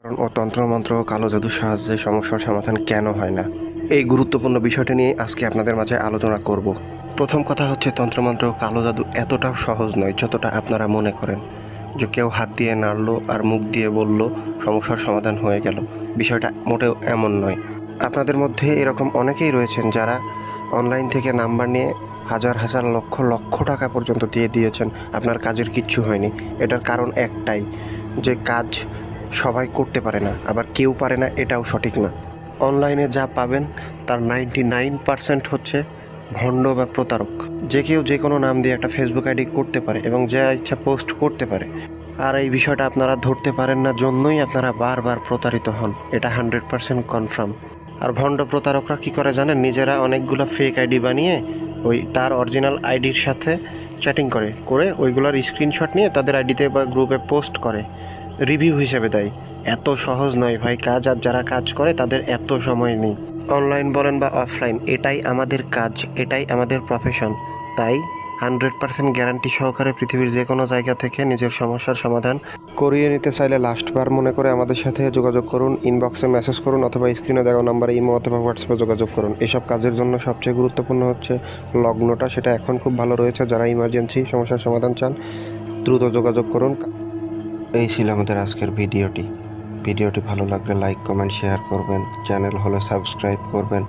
ও তন্ত্রমন্ত্র ও কালো জাদুর সাহায্যে সমস্যার সমাধান কেন হয় না, এই গুরুত্বপূর্ণ বিষয়টি নিয়ে আজকে আপনাদের মাঝে আলোচনা করব। প্রথম কথা হচ্ছে, তন্ত্রমন্ত্র ও কালো জাদু এতটাও সহজ নয় যতটা আপনারা মনে করেন। যে কেউ হাত দিয়ে নাড়লো আর মুখ দিয়ে বলল সমস্যার সমাধান হয়ে গেল, বিষয়টা মোটেও এমন নয়। আপনাদের মধ্যে এরকম অনেকেই রয়েছেন যারা অনলাইন থেকে নাম্বার নিয়ে হাজার হাজার লক্ষ লক্ষ টাকা পর্যন্ত দিয়ে দিয়েছেন, আপনার কাজের কিচ্ছু হয়নি। এটার কারণ একটাই, যে কাজ সবাই করতে পারে না, আবার কেউ পারে না এটাও সঠিক না। অনলাইনে যা পাবেন তার 99% হচ্ছে ভণ্ড বা প্রতারক। যে কেউ যে কোনো নাম দিয়ে একটা ফেসবুক আইডি করতে পারে এবং যা ইচ্ছা পোস্ট করতে পারে। আর এই বিষয়টা আপনারা ধরতে পারেন না জন্যই আপনারা বারবার প্রতারিত হন, এটা 100% কনফার্ম। আর ভণ্ড প্রতারকরা কী করে জানেন, নিজেরা অনেকগুলো ফেক আইডি বানিয়ে ওই তার অরিজিনাল আইডির সাথে চ্যাটিং করে ওইগুলোর স্ক্রিনশট নিয়ে তাদের আইডিতে বা গ্রুপে পোস্ট করে, রিভিউ হিসেবে দেয়। এত সহজ নয় ভাই কাজ, আর যারা কাজ করে তাদের এত সময় নেই। অনলাইন বলেন বা অফলাইন, এটাই আমাদের কাজ, এটাই আমাদের প্রফেশন। তাই 100% গ্যারান্টি সহকারে পৃথিবীর যে কোনো জায়গা থেকে নিজের সমস্যার সমাধান করিয়ে নিতে চাইলে লাস্টবার মনে করে আমাদের সাথে যোগাযোগ করুন, ইনবক্সে মেসেজ করুন অথবা স্ক্রিনে দেওয়া নাম্বারে ইমো অথবা হোয়াটসঅ্যাপে যোগাযোগ করুন। এসব কাজের জন্য সবচেয়ে গুরুত্বপূর্ণ হচ্ছে লগ্নটা, সেটা এখন খুব ভালো রয়েছে। যারা ইমার্জেন্সি সমস্যার সমাধান চান দ্রুত যোগাযোগ করুন। এই ছিল আমাদের আজকের ভিডিওটি ভালো লাগলে লাইক কমেন্ট শেয়ার করবেন, চ্যানেল হলে সাবস্ক্রাইব করবেন।